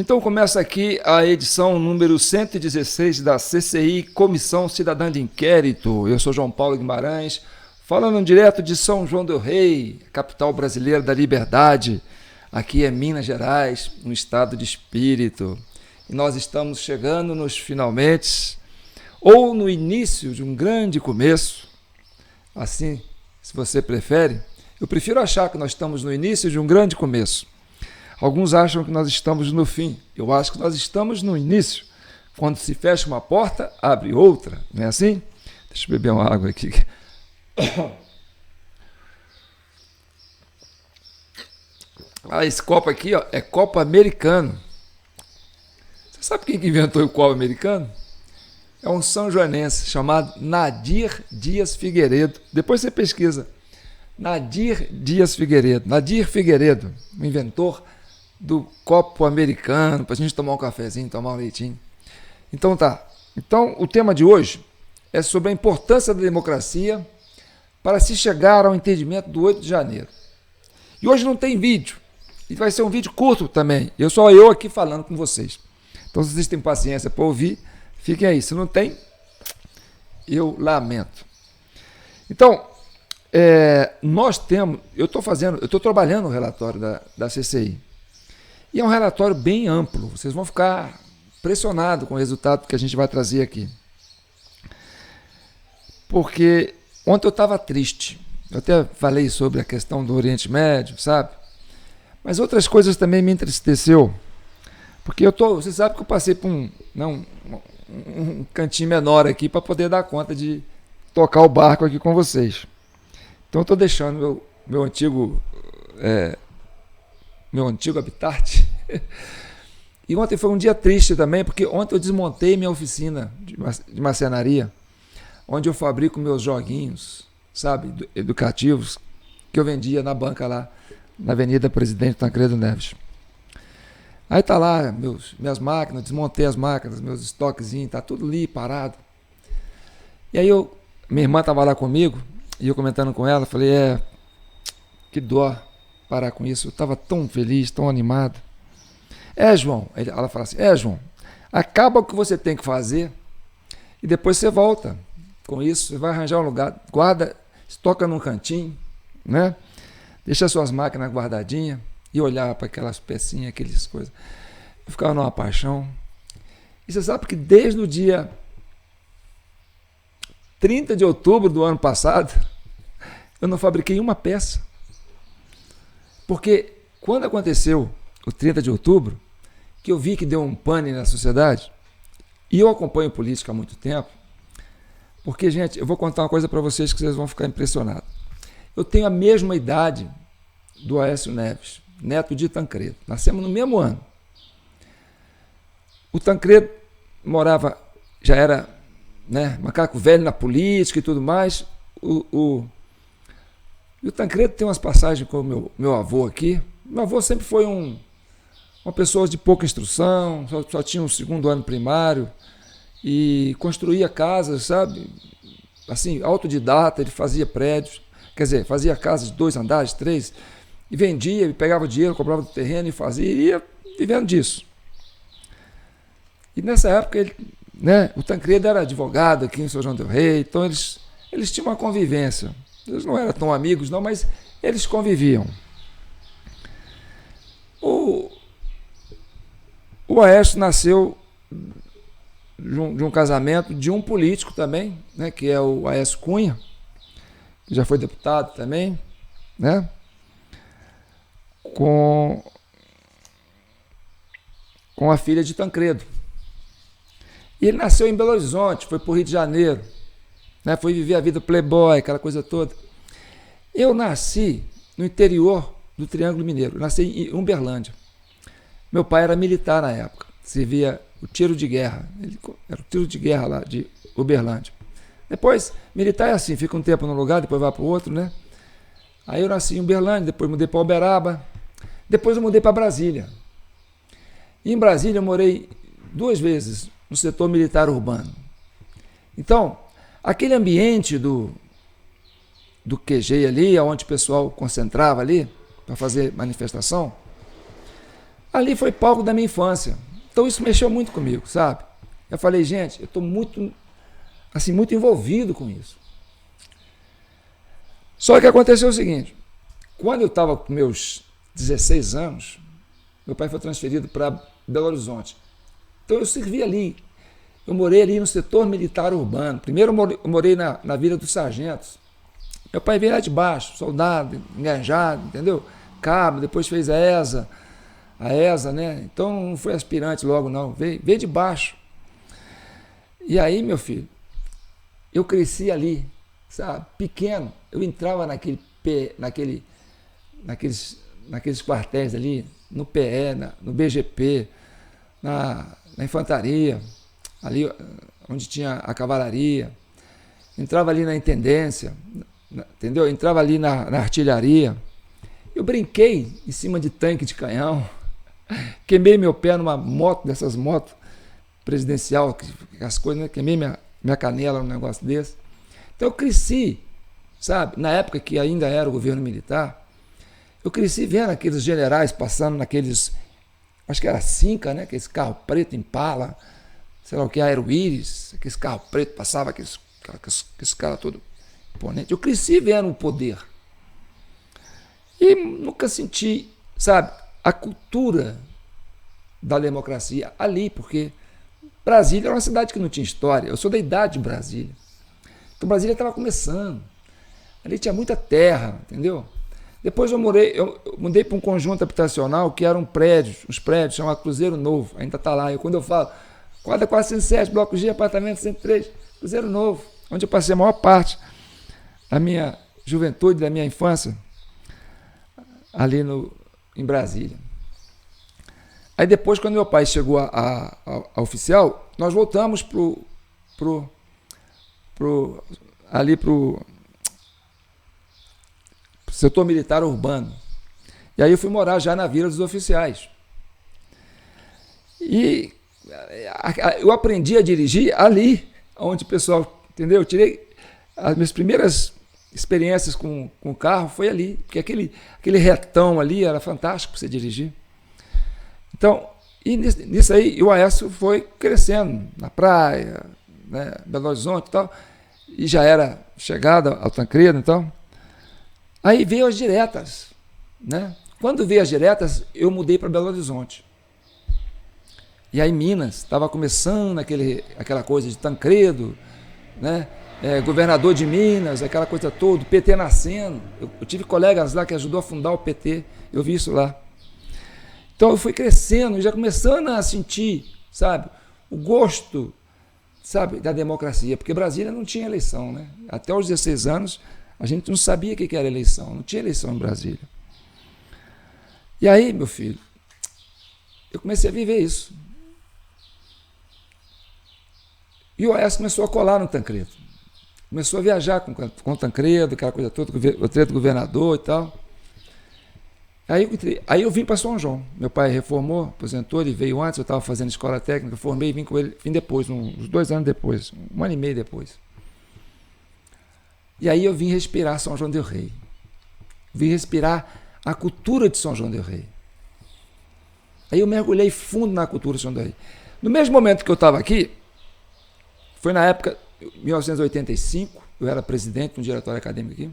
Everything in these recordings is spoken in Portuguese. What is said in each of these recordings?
Então começa aqui a edição número 116 da CCI, Comissão Cidadã de Inquérito. Eu sou João Paulo Guimarães, falando direto de São João del Rei, capital brasileira da liberdade. Aqui é Minas Gerais, um estado de espírito. E nós estamos chegando nos finalmente, ou no início de um grande começo, assim, se você prefere. Eu prefiro achar que nós estamos no início de um grande começo. Alguns acham que nós estamos no fim. Eu acho que nós estamos no início. Quando se fecha uma porta, abre outra. Não é assim? Deixa eu beber uma água aqui. Esse copo aqui, ó, é copo americano. Você sabe quem que inventou o copo americano? É um são-joanense chamado Nadir Dias Figueiredo. Depois você pesquisa. Nadir Dias Figueiredo. Nadir Figueiredo, o inventor do copo americano, para a gente tomar um cafezinho, tomar um leitinho. Então tá. Então o tema de hoje é sobre a importância da democracia para se chegar ao entendimento do 8 de janeiro. E hoje não tem vídeo. E vai ser um vídeo curto também. Sou eu aqui falando com vocês. Então se vocês têm paciência para ouvir, fiquem aí. Se não tem, eu lamento. Então, eu estou trabalhando o relatório da CCI. E é um relatório bem amplo. Vocês vão ficar pressionados com o resultado que a gente vai trazer aqui. Porque ontem eu estava triste. Eu até falei sobre a questão do Oriente Médio, sabe? Mas outras coisas também me entristeceu. Porque você sabe que eu passei por um cantinho menor aqui para poder dar conta de tocar o barco aqui com vocês. Então eu estou deixando meu antigo habitat. E ontem foi um dia triste também, porque ontem eu desmontei minha oficina de marcenaria, onde eu fabrico meus joguinhos, sabe, educativos, que eu vendia na banca lá, na Avenida Presidente Tancredo Neves. Aí tá lá minhas máquinas, desmontei as máquinas, meus estoquezinhos, tá tudo ali parado. E aí minha irmã estava lá comigo, e eu comentando com ela, falei, que dó parar com isso, eu estava tão feliz, tão animado. João, ela fala assim, João, acaba o que você tem que fazer e depois você volta com isso, você vai arranjar um lugar, guarda, estoca num cantinho, né? Deixa suas máquinas guardadinhas e olhar para aquelas pecinhas, aquelas coisas. Eu ficava numa paixão. E você sabe que desde o dia 30 de outubro do ano passado, eu não fabriquei uma peça. Porque quando aconteceu o 30 de outubro, que eu vi que deu um pane na sociedade, e eu acompanho política há muito tempo, porque, gente, eu vou contar uma coisa para vocês que vocês vão ficar impressionados. Eu tenho a mesma idade do Aécio Neves, neto de Tancredo. Nascemos no mesmo ano. O Tancredo já era, né, macaco velho na política e tudo mais. E o Tancredo tem umas passagens com o meu avô aqui. Meu avô sempre foi uma pessoa de pouca instrução, só tinha um segundo ano primário e construía casas, sabe? Assim, autodidata, ele fazia prédios, quer dizer, fazia casas de 2 andares, 3, e vendia, e pegava dinheiro, comprava do terreno e fazia, e ia vivendo disso. E nessa época, o Tancredo era advogado aqui em São João del Rei, então eles tinham uma convivência. Eles não eram tão amigos, não, mas eles conviviam. O Aécio nasceu de um casamento de um político também, né, que é o Aécio Cunha, que já foi deputado também, né, com a filha de Tancredo. E ele nasceu em Belo Horizonte, foi para o Rio de Janeiro, né, foi viver a vida playboy, aquela coisa toda. Eu nasci no interior do Triângulo Mineiro, eu nasci em Uberlândia. Meu pai era militar na época, servia o tiro de guerra, era o tiro de guerra lá de Uberlândia. Depois, militar é assim, fica um tempo num lugar, depois vai para o outro, né? Aí eu nasci em Uberlândia, depois mudei para Uberaba, depois eu mudei para Brasília. E em Brasília eu morei 2 vezes no setor militar urbano. Então, aquele ambiente do QG ali, onde o pessoal concentrava ali para fazer manifestação, ali foi palco da minha infância. Então isso mexeu muito comigo, sabe? Eu falei, gente, eu estou muito, assim, muito envolvido com isso. Só que aconteceu o seguinte, quando eu estava com meus 16 anos, meu pai foi transferido para Belo Horizonte. Então eu servi ali. Eu morei ali no setor militar urbano. Primeiro eu morei na Vila dos Sargentos. Meu pai veio lá de baixo, soldado, engajado, entendeu? Cabo, depois fez a ESA, né? Então não foi aspirante logo não, veio de baixo. E aí, meu filho, eu cresci ali, sabe? Pequeno, eu entrava naqueles quartéis ali, no PE, no BGP, na infantaria, ali onde tinha a cavalaria, entrava ali na intendência, entendeu? Entrava ali na artilharia. Eu brinquei em cima de tanque de canhão, queimei meu pé numa moto, dessas motos presidencial, as coisas, né? Queimei minha canela num negócio desse. Então eu cresci, sabe? Na época que ainda era o governo militar, eu cresci vendo aqueles generais passando naqueles, acho que era Cinca, né? Aqueles carro preto Impala, sei lá o que, Aeroíris, aqueles carro preto, passava aqueles cara todo imponente. Eu cresci vendo o poder. E nunca senti, sabe, a cultura da democracia ali, porque Brasília era uma cidade que não tinha história. Eu sou da idade de Brasília. Então Brasília estava começando. Ali tinha muita terra, entendeu? Depois eu mudei para um conjunto habitacional que eram uns prédios, chamados Cruzeiro Novo, ainda está lá. Quando eu falo, quadra 407, bloco G, apartamento 103, Cruzeiro Novo, onde eu passei a maior parte da minha juventude, da minha infância, ali em Brasília. Aí depois, quando meu pai chegou a oficial, nós voltamos ali para o setor militar urbano. E aí eu fui morar já na Vila dos Oficiais. E eu aprendi a dirigir ali, onde o pessoal, entendeu? Eu tirei as minhas primeiras experiências com carro, foi ali, porque aquele retão ali era fantástico para você dirigir. Então, e nisso aí, o Aécio foi crescendo na praia, né, Belo Horizonte e tal, e já era chegada ao Tancredo, então. Aí veio as diretas, né? Quando veio as diretas, eu mudei para Belo Horizonte. E aí Minas estava começando aquela coisa de Tancredo, né? Governador de Minas, aquela coisa toda, o PT nascendo. Eu tive colegas lá que ajudou a fundar o PT, eu vi isso lá. Então eu fui crescendo, já começando a sentir, sabe, o gosto, sabe, da democracia, porque Brasília não tinha eleição, né? Até os 16 anos a gente não sabia o que era eleição, não tinha eleição em Brasília. E aí, meu filho, eu comecei a viver isso. E o Aécio começou a colar no Tancredo. Começou a viajar com o Tancredo, aquela coisa toda, o treto do governador e tal. Aí eu vim para São João. Meu pai reformou, aposentou, ele veio antes, eu estava fazendo escola técnica, formei e vim com ele, vim depois, uns 2 anos depois, 1 ano e meio depois. E aí eu vim respirar São João del Rei. Vim respirar a cultura de São João del Rei. Aí eu mergulhei fundo na cultura de São João del Rei. No mesmo momento que eu estava aqui, foi na época, 1985, eu era presidente de um diretório acadêmico aqui.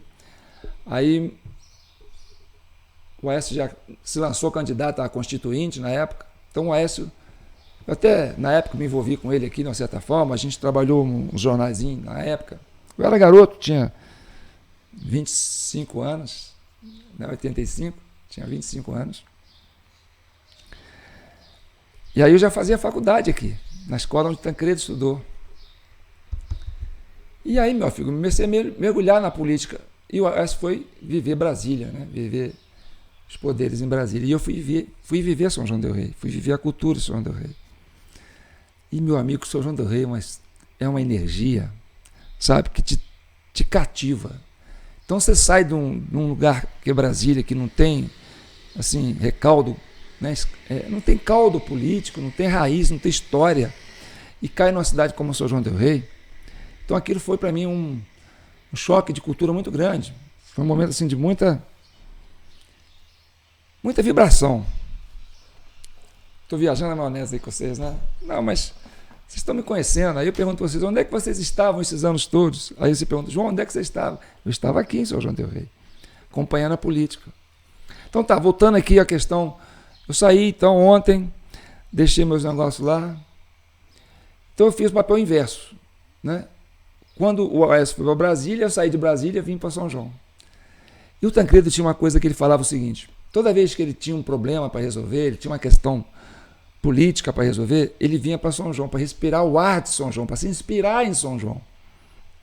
Aí o Aécio já se lançou candidato a constituinte na época. Então o Aécio, eu até na época me envolvi com ele aqui, de uma certa forma, a gente trabalhou um jornalzinho na época. Eu era garoto, tinha 25 anos, né, 85, tinha 25 anos. E aí eu já fazia faculdade aqui, na escola onde Tancredo estudou. E aí, meu filho, comecei a mergulhar na política. E o Aécio foi viver Brasília, né? Viver os poderes em Brasília. E eu fui viver São João del Rei, fui viver a cultura de São João del Rei. E, meu amigo, São João del Rei é uma energia, sabe, que te cativa. Então você sai de um lugar que é Brasília, que não tem, assim, recaldo, né? Não tem caldo político, não tem raiz, não tem história, e cai numa cidade como São João del Rei. Então aquilo foi para mim um choque de cultura muito grande. Foi um momento assim de muita vibração. Estou viajando na maionese aí com vocês, né? Não, mas vocês estão me conhecendo. Aí eu pergunto para vocês, onde é que vocês estavam esses anos todos? Aí você pergunta, João, onde é que você estava? Eu estava aqui em São João del Rei, acompanhando a política. Então tá, voltando aqui à questão, eu saí então ontem, deixei meus negócios lá, então eu fiz o papel inverso, né? Quando o Aécio foi para Brasília, eu saí de Brasília e vim para São João. E o Tancredo tinha uma coisa que ele falava o seguinte, toda vez que ele tinha um problema para resolver, ele tinha uma questão política para resolver, ele vinha para São João, para respirar o ar de São João, para se inspirar em São João,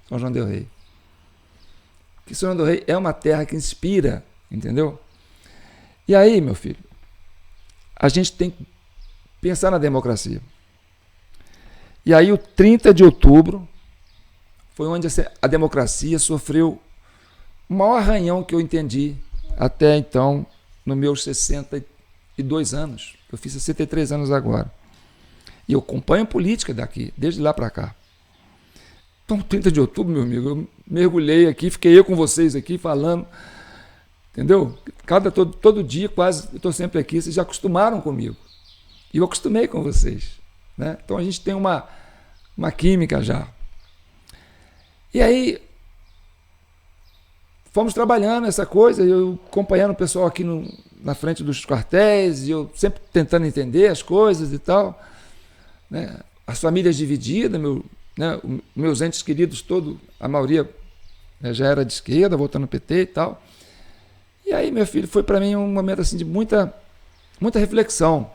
São João del Rei. Porque São João del Rei é uma terra que inspira, entendeu? E aí, meu filho, a gente tem que pensar na democracia. E aí o 30 de outubro foi onde a democracia sofreu o maior arranhão que eu entendi até então, nos meus 62 anos. Eu fiz 63 anos agora. E eu acompanho política daqui, desde lá para cá. Então, 30 de outubro, meu amigo, eu mergulhei aqui, fiquei eu com vocês aqui falando, entendeu? Todo dia, quase, eu estou sempre aqui, vocês já acostumaram comigo. E eu acostumei com vocês. Né? Então, a gente tem uma química já. E aí, fomos trabalhando essa coisa, eu acompanhando o pessoal aqui na frente dos quartéis, e eu sempre tentando entender as coisas e tal. Né? As famílias divididas, meus entes queridos, a maioria, né, já era de esquerda, voltando ao PT e tal. E aí, meu filho, foi para mim um momento assim, de muita reflexão.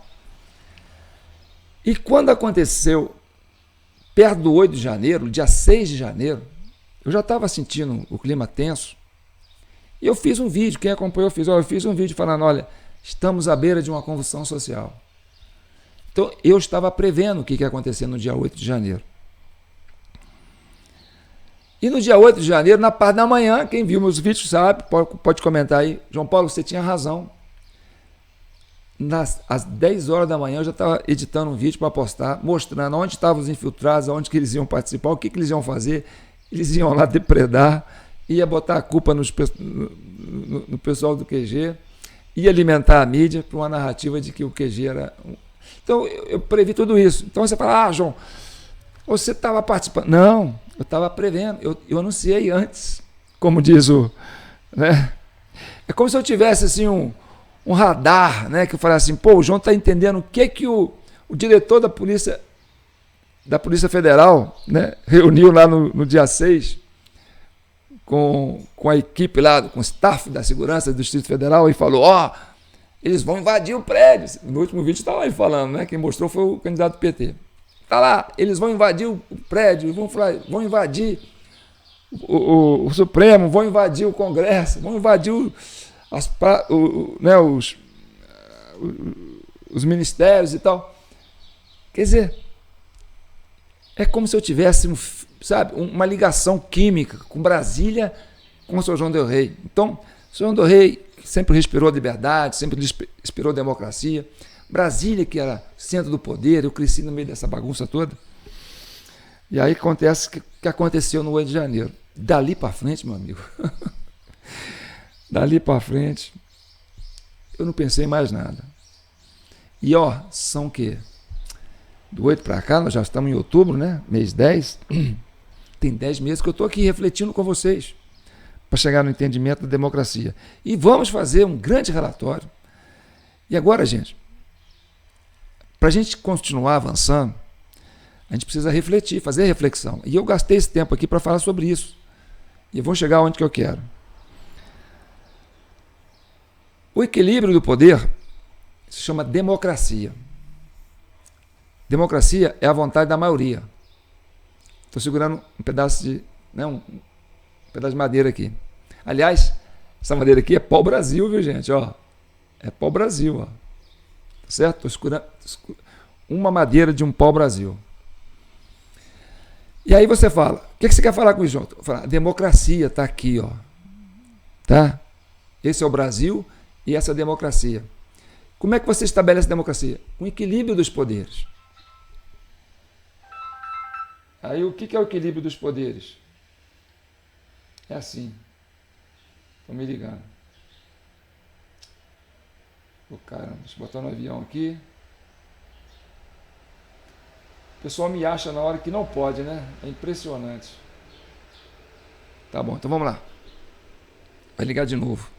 E quando aconteceu, perto do 8 de janeiro, dia 6 de janeiro, eu já estava sentindo o clima tenso. E eu fiz um vídeo, quem acompanhou, eu fiz um vídeo falando, olha, estamos à beira de uma convulsão social. Então, eu estava prevendo o que ia acontecer no dia 8 de janeiro. E no dia 8 de janeiro, na parte da manhã, quem viu meus vídeos sabe, pode comentar aí, João Paulo, você tinha razão. Às 10 horas da manhã, eu já estava editando um vídeo para postar, mostrando onde estavam os infiltrados, onde que eles iam participar, o que eles iam fazer. Eles iam lá depredar, ia botar a culpa no pessoal do QG, ia alimentar a mídia para uma narrativa de que o QG era... Então, eu previ tudo isso. Então, você fala, João, você estava participando. Não, eu estava prevendo, eu anunciei antes, como diz o... Né? É como se eu tivesse assim, um radar, né, que eu falasse assim, o João está entendendo o que o diretor da Polícia Federal, né, reuniu lá no dia 6 com a equipe lá, com o staff da segurança do Distrito Federal e falou, eles vão invadir o prédio. No último vídeo está lá aí falando, né? Quem mostrou foi o candidato do PT. Está lá, eles vão invadir o prédio, vão invadir o Supremo, vão invadir o Congresso, vão invadir os ministérios e tal. Quer dizer, é como se eu tivesse, uma ligação química com Brasília, com São João del Rei. Então, São João del Rei sempre respirou liberdade, sempre respirou democracia. Brasília, que era centro do poder, eu cresci no meio dessa bagunça toda. E aí acontece o que aconteceu no 8 de janeiro. Dali para frente, meu amigo, dali para frente, eu não pensei em mais nada. E são o quê? Do 8 para cá, nós já estamos em outubro, né? Mês 10. Tem 10 meses que eu estou aqui refletindo com vocês para chegar no entendimento da democracia. E vamos fazer um grande relatório. E agora, gente, para a gente continuar avançando, a gente precisa refletir, fazer reflexão. E eu gastei esse tempo aqui para falar sobre isso. E eu vou chegar onde que eu quero. O equilíbrio do poder se chama democracia. Democracia é a vontade da maioria. Estou segurando um pedaço de, um pedaço de madeira aqui. Aliás, essa madeira aqui é pau-brasil, viu, gente? É pau-brasil. Certo? Estou segurando uma madeira de um pau-brasil. E aí você fala, o que você quer falar com isso, João? A democracia está aqui, tá? Esse é o Brasil e essa é a democracia. Como é que você estabelece a democracia? Um equilíbrio dos poderes. Aí o que é o equilíbrio dos poderes? É assim. Estão me ligando. Caramba, deixa eu botar no avião aqui. pessoal me acha na hora que não pode, né? É impressionante. Tá bom, então vamos lá. Vai ligar de novo.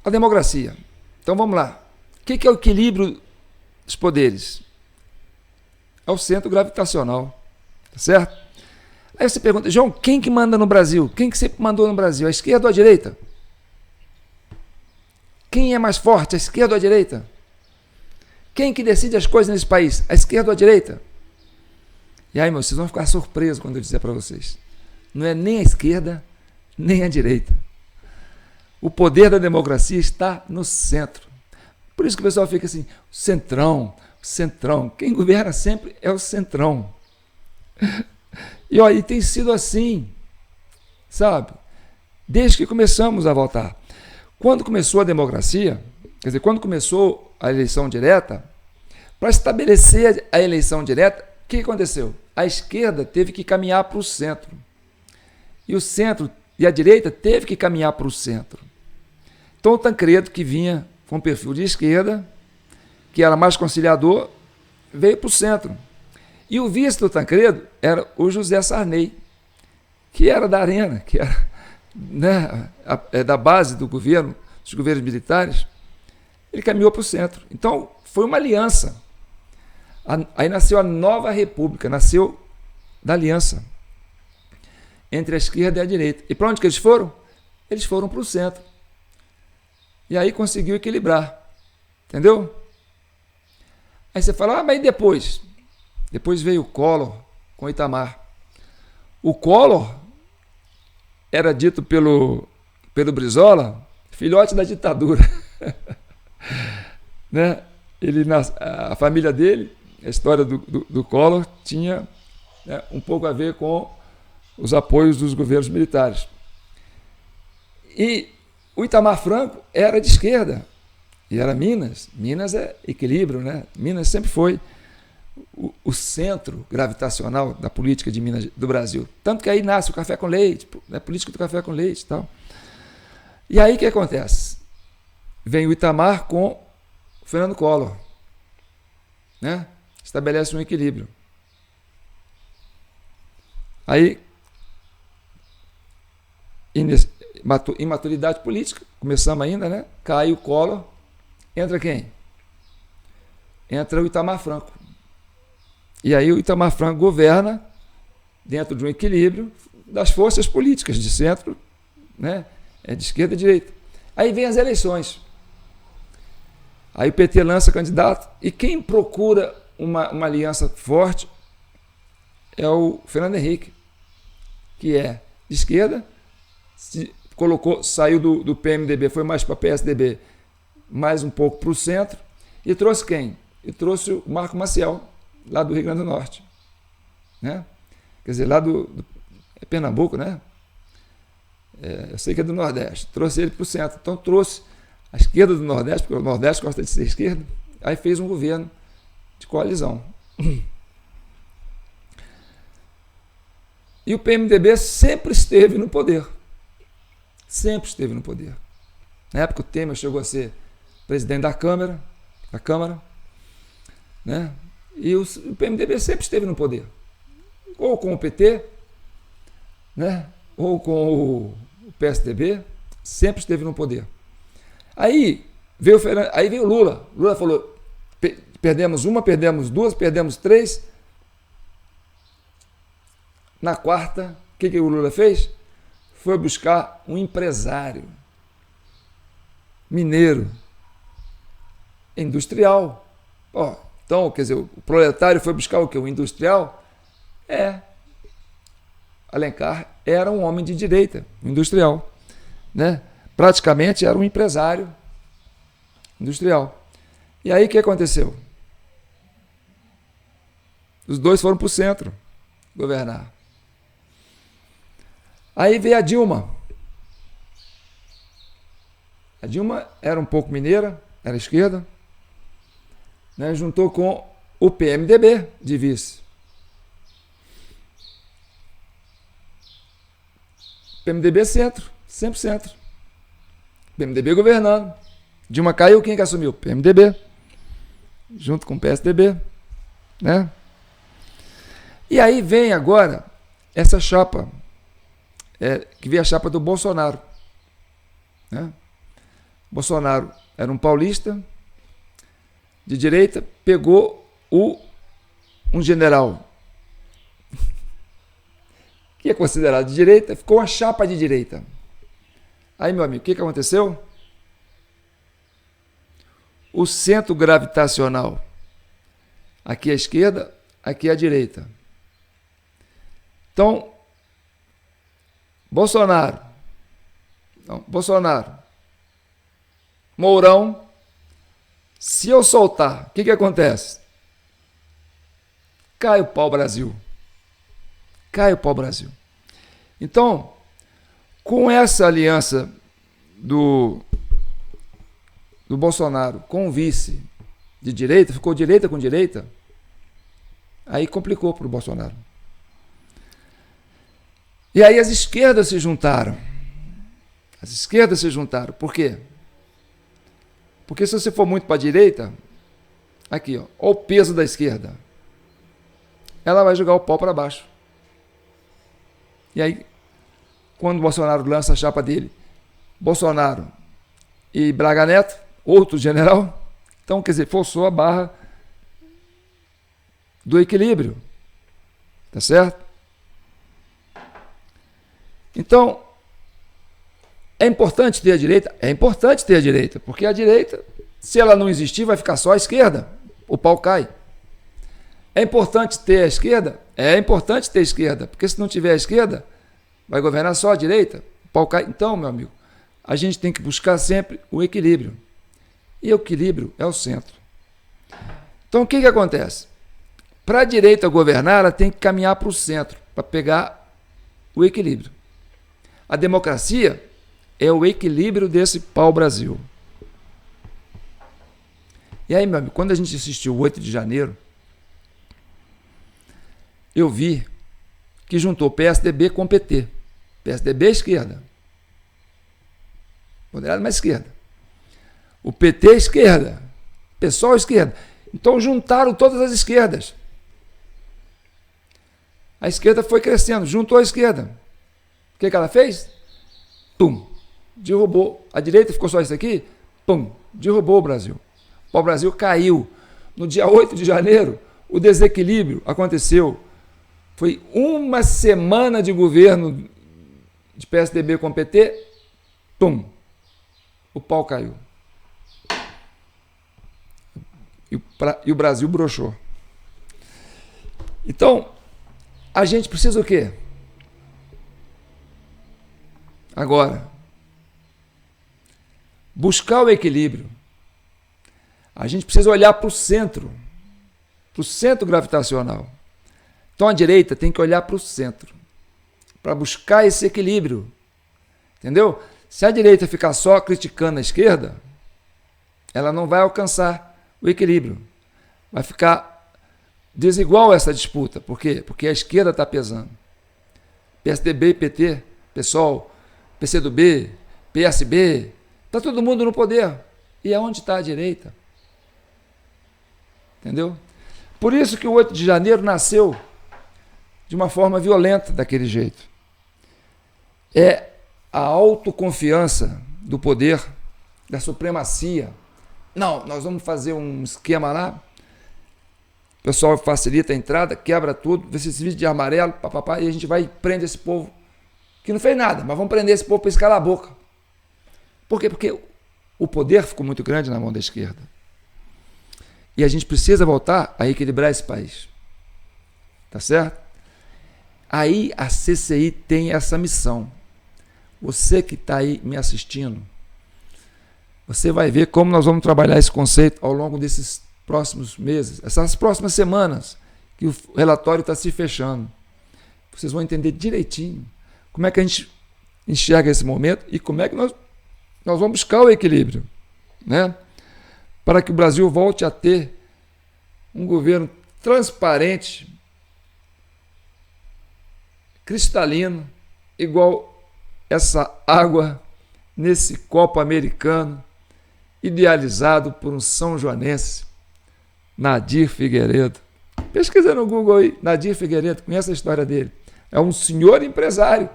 A democracia. Então vamos lá. O que é o equilíbrio dos poderes? É o centro gravitacional. Tá certo? Aí você pergunta, João, quem que manda no Brasil? Quem que sempre mandou no Brasil? A esquerda ou a direita? Quem é mais forte, a esquerda ou a direita? Quem que decide as coisas nesse país? A esquerda ou a direita? E aí, vocês vão ficar surpresos quando eu disser para vocês. Não é nem a esquerda, nem a direita. O poder da democracia está no centro. Por isso que o pessoal fica assim, centrão, centrão. Quem governa sempre é o centrão. E olha, tem sido assim, sabe? Desde que começamos a votar. Quando começou a democracia, quer dizer, quando começou a eleição direta, para estabelecer a eleição direta, o que aconteceu? A esquerda teve que caminhar para o centro. E o centro e a direita teve que caminhar para o centro. Então o Tancredo, que vinha com perfil de esquerda, que era mais conciliador, veio para o centro. E o vice do Tancredo era o José Sarney, que era da Arena, que era, né, da base do governo, dos governos militares. Ele caminhou para o centro. Então foi uma aliança. Aí nasceu a nova república, nasceu da aliança entre a esquerda e a direita. E para onde que eles foram? Eles foram para o centro. E aí conseguiu equilibrar. Entendeu? Aí você fala, mas e depois? Depois veio o Collor com o Itamar. O Collor era dito pelo Brizola, filhote da ditadura. Né? A família dele, a história do Collor, tinha, né, um pouco a ver com os apoios dos governos militares. E o Itamar Franco era de esquerda, e era Minas. Minas é equilíbrio, né? Minas sempre foi o centro gravitacional da política de Minas do Brasil. Tanto que aí nasce o café com leite, a política do café com leite e tal. E aí o que acontece? Vem o Itamar com o Fernando Collor, né? Estabelece um equilíbrio. Aí, imaturidade política, começamos ainda, né? Cai o Collor, entra quem? Entra o Itamar Franco. E aí o Itamar Franco governa dentro de um equilíbrio das forças políticas de centro, né? De esquerda e direita. Aí vem as eleições. Aí o PT lança candidato e quem procura uma aliança forte é o Fernando Henrique, que é de esquerda, saiu do PMDB, foi mais para PSDB, mais um pouco para o centro, e trouxe quem? E trouxe o Marco Maciel, lá do Rio Grande do Norte. Né? Quer dizer, lá é Pernambuco, né? Eu sei que é do Nordeste. Trouxe ele para o centro. Então trouxe a esquerda do Nordeste, porque o Nordeste gosta de ser esquerda, aí fez um governo de coalizão. E o PMDB sempre esteve no poder. Sempre esteve no poder. Na época o Temer chegou a ser presidente da Câmara, né? E o PMDB sempre esteve no poder. Ou com o PT, né? Ou com o PSDB, sempre esteve no poder. Aí veio o Lula. Lula falou, perdemos uma, perdemos duas, perdemos três. Na quarta, o que o Lula fez? Foi buscar um empresário mineiro, industrial. Então, quer dizer, o proletário foi buscar o quê? O industrial? Alencar era um homem de direita, um industrial, né? Praticamente era um empresário industrial. E aí o que aconteceu? Os dois foram para o centro governar. Aí veio a Dilma. A Dilma era um pouco mineira, era esquerda, né? Juntou com o PMDB de vice. PMDB centro, sempre centro. PMDB governando. Dilma caiu, quem que assumiu? PMDB. junto com o PSDB, né? E aí vem agora essa chapa, que vem a chapa do Bolsonaro, né? Bolsonaro era um paulista de direita, pegou um general que é considerado de direita, ficou uma chapa de direita. Aí, meu amigo, o que aconteceu? O centro gravitacional, aqui à esquerda, aqui à direita. Então, Bolsonaro, Mourão, se eu soltar, o que acontece? Cai o pau-brasil. Cai o pau-brasil. Então, com essa aliança do Bolsonaro com o vice de direita, ficou direita com direita, aí complicou para o Bolsonaro. E aí as esquerdas se juntaram. As esquerdas se juntaram. Por quê? Porque se você for muito para a direita, aqui, ó, olha o peso da esquerda. Ela vai jogar o pau para baixo. E aí, quando o Bolsonaro lança a chapa dele, Bolsonaro e Braga Neto, outro general, então, quer dizer, forçou a barra do equilíbrio. Tá certo? Então, é importante ter a direita? É importante ter a direita, porque a direita, se ela não existir, vai ficar só a esquerda, o pau cai. É importante ter a esquerda? É importante ter a esquerda, porque se não tiver a esquerda, vai governar só a direita, o pau cai. Então, meu amigo, a gente tem que buscar sempre o equilíbrio. E o equilíbrio é o centro. Então, o que acontece? Para a direita governar, ela tem que caminhar para o centro, para pegar o equilíbrio. A democracia é o equilíbrio desse pau-brasil. E aí, meu amigo, quando a gente assistiu o 8 de janeiro, eu vi que juntou PSDB com PT. PSDB é esquerda. Moderado, mas esquerda. O PT é esquerda. PSOL é esquerda. Então juntaram todas as esquerdas. A esquerda foi crescendo, juntou a esquerda. O que ela fez? Pum, derrubou. A direita ficou só isso aqui? Pum, derrubou o Brasil. O Brasil caiu. No dia 8 de janeiro, o desequilíbrio aconteceu. Foi uma semana de governo de PSDB com PT, pum, o pau caiu. E o Brasil broxou. Então, a gente precisa o quê? Agora, buscar o equilíbrio. A gente precisa olhar para o centro gravitacional. Então a direita tem que olhar para o centro, para buscar esse equilíbrio. Entendeu? Se a direita ficar só criticando a esquerda, ela não vai alcançar o equilíbrio. Vai ficar desigual essa disputa. Por quê? Porque a esquerda está pesando. PSDB e PT, PSOL, PCdoB, PSB, está todo mundo no poder. E aonde está a direita? Entendeu? Por isso que o 8 de janeiro nasceu de uma forma violenta daquele jeito. É a autoconfiança do poder, da supremacia. Não, nós vamos fazer um esquema lá, o pessoal facilita a entrada, quebra tudo, vê se esse vídeo de amarelo, papapá, e a gente vai e prende esse povo, que não fez nada, mas vamos prender esse povo para eles calar a boca. Por quê? Porque o poder ficou muito grande na mão da esquerda. E a gente precisa voltar a equilibrar esse país. Tá certo? Aí a CCI tem essa missão. Você que está aí me assistindo, você vai ver como nós vamos trabalhar esse conceito ao longo desses próximos meses, essas próximas semanas, que o relatório está se fechando. Vocês vão entender direitinho como é que a gente enxerga esse momento e como é que nós vamos buscar o equilíbrio, né? Para que o Brasil volte a ter um governo transparente, cristalino, igual essa água nesse copo americano, idealizado por um são joanense, Nadir Figueiredo. Pesquisa no Google aí, Nadir Figueiredo, conhece a história dele. É um senhor empresário.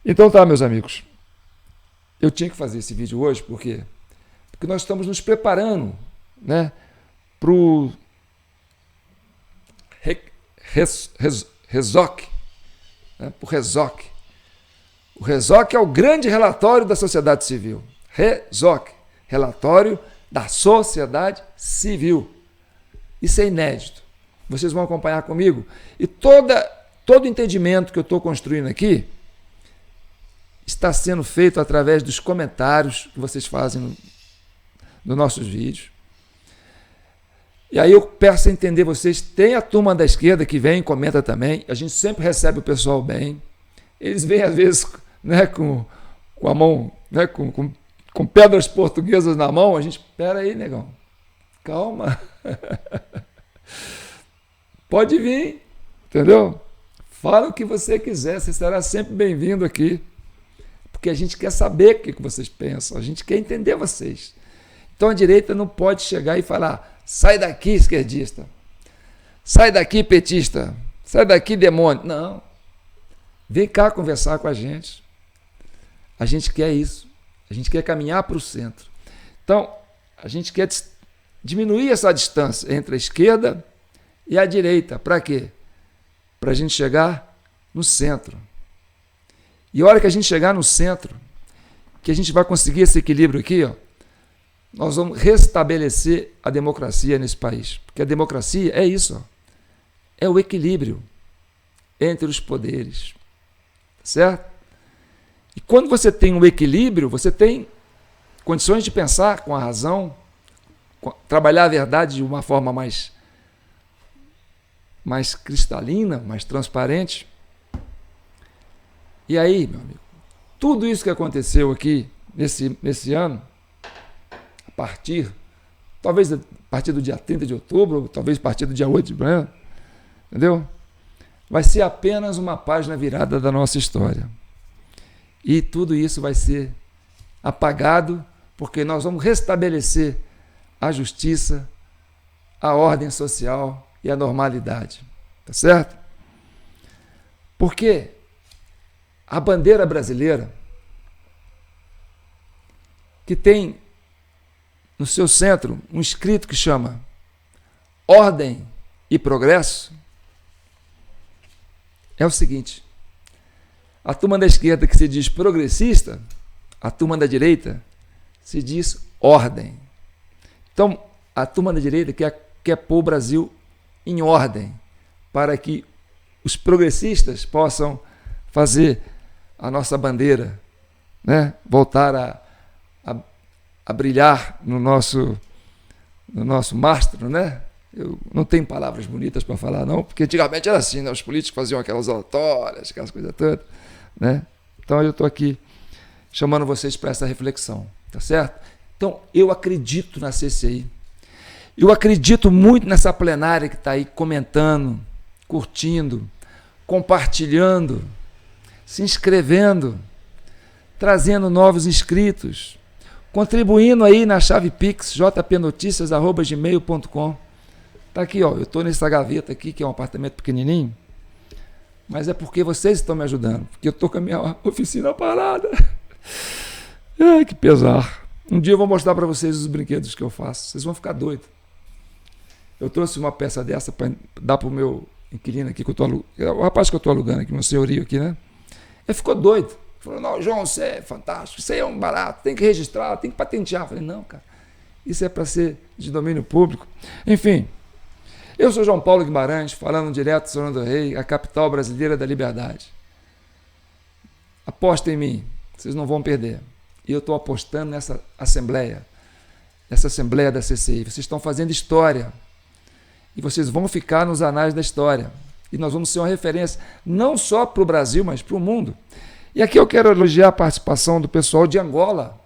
Então tá, meus amigos. Eu tinha que fazer esse vídeo hoje, por quê? Porque nós estamos nos preparando, né, para o RESOC. Né, o RESOC. O RESOC é o grande relatório da sociedade civil. RESOC, relatório da sociedade civil. Isso é inédito. Vocês vão acompanhar comigo. E todo o entendimento que eu estou construindo aqui está sendo feito através dos comentários que vocês fazem nos nossos vídeos. E aí eu peço a entender vocês, tem a turma da esquerda que vem e comenta também, a gente sempre recebe o pessoal bem, eles vêm às vezes, né, com a mão, né, com pedras portuguesas na mão, a gente, espera aí, negão, calma, pode vir, entendeu? Fala o que você quiser, você será sempre bem-vindo aqui. Porque a gente quer saber o que vocês pensam, a gente quer entender vocês. Então a direita não pode chegar e falar, sai daqui, esquerdista, sai daqui, petista, sai daqui, demônio. Não, vem cá conversar com a gente. A gente quer isso, a gente quer caminhar para o centro. Então, a gente quer diminuir essa distância entre a esquerda e a direita. Para quê? Para a gente chegar no centro. E a hora que a gente chegar no centro, que a gente vai conseguir esse equilíbrio aqui, ó, nós vamos restabelecer a democracia nesse país. Porque a democracia é isso, ó, é o equilíbrio entre os poderes. Certo? E quando você tem um equilíbrio, você tem condições de pensar com a razão, trabalhar a verdade de uma forma mais cristalina, mais transparente. E aí, meu amigo, tudo isso que aconteceu aqui nesse ano, talvez a partir do dia 30 de outubro, talvez a partir do dia 8 de maio, entendeu? Vai ser apenas uma página virada da nossa história. E tudo isso vai ser apagado, porque nós vamos restabelecer a justiça, a ordem social e a normalidade. Tá certo? Porque a bandeira brasileira, que tem no seu centro um escrito que chama Ordem e Progresso, é o seguinte: a turma da esquerda que se diz progressista, a turma da direita se diz ordem. Então, a turma da direita quer pôr o Brasil em ordem, para que os progressistas possam fazer a nossa bandeira, né, voltar a brilhar no nosso mastro, né? Eu não tenho palavras bonitas para falar, não, porque antigamente era assim, né? Os políticos faziam aquelas oratórias, aquelas coisas todas, né? Então eu estou aqui chamando vocês para essa reflexão, tá certo? Então eu acredito na CCI, eu acredito muito nessa plenária que está aí comentando, curtindo, compartilhando, se inscrevendo, trazendo novos inscritos, contribuindo aí na chave Pix, jpnoticias@gmail.com. Tá aqui, ó, eu estou nessa gaveta aqui, que é um apartamento pequenininho, mas é porque vocês estão me ajudando, porque eu estou com a minha oficina parada. Ai, que pesar. Um dia eu vou mostrar para vocês os brinquedos que eu faço, vocês vão ficar doidos. Eu trouxe uma peça dessa para dar para o meu inquilino aqui, o rapaz que eu estou alugando aqui, meu senhorio aqui, né? Ele ficou doido. Falou, não, João, você é fantástico, isso aí é um barato, tem que registrar, tem que patentear. Eu falei, não, cara, isso é para ser de domínio público. Enfim, eu sou João Paulo Guimarães, falando direto de São João do Rei, a capital brasileira da liberdade. Aposta em mim, vocês não vão perder. E eu estou apostando nessa assembleia da CCI. Vocês estão fazendo história. E vocês vão ficar nos anais da história. E nós vamos ser uma referência, não só para o Brasil, mas para o mundo. E aqui eu quero elogiar a participação do pessoal de Angola.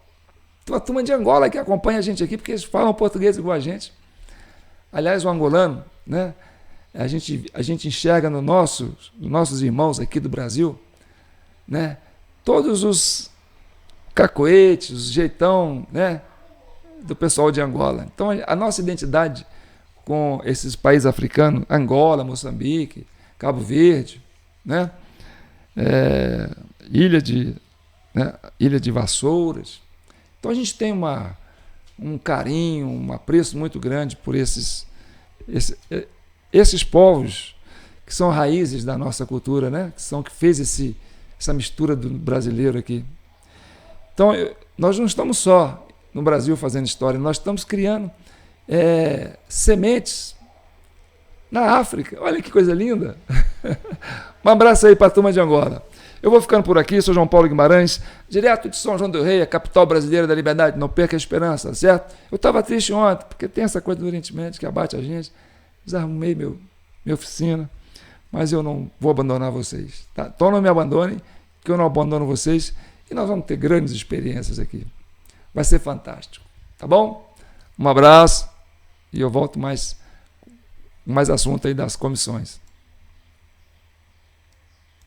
Tem uma turma de Angola que acompanha a gente aqui, porque eles falam português igual a gente. Aliás, o angolano, né, a gente enxerga nos nossos irmãos aqui do Brasil, né, todos os cacoetes, os jeitão, né, do pessoal de Angola. Então, a nossa identidade com esses países africanos, Angola, Moçambique, Cabo Verde, né? Ilha de Vassouras. Então, a gente tem um carinho, um apreço muito grande por esses povos que são raízes da nossa cultura, né? Que fez essa mistura do brasileiro aqui. Então, nós não estamos só no Brasil fazendo história, nós estamos criando sementes na África. Olha que coisa linda! Um abraço aí para a turma de Angola. Eu vou ficando por aqui, sou João Paulo Guimarães, direto de São João del Rei, a capital brasileira da liberdade. Não perca a esperança, certo? Eu estava triste ontem, porque tem essa coisa do Oriente Médio que abate a gente. Desarrumei minha oficina, mas eu não vou abandonar vocês. Tá? Então não me abandonem, que eu não abandono vocês, e nós vamos ter grandes experiências aqui. Vai ser fantástico, tá bom? Um abraço, e eu volto mais assunto aí das comissões.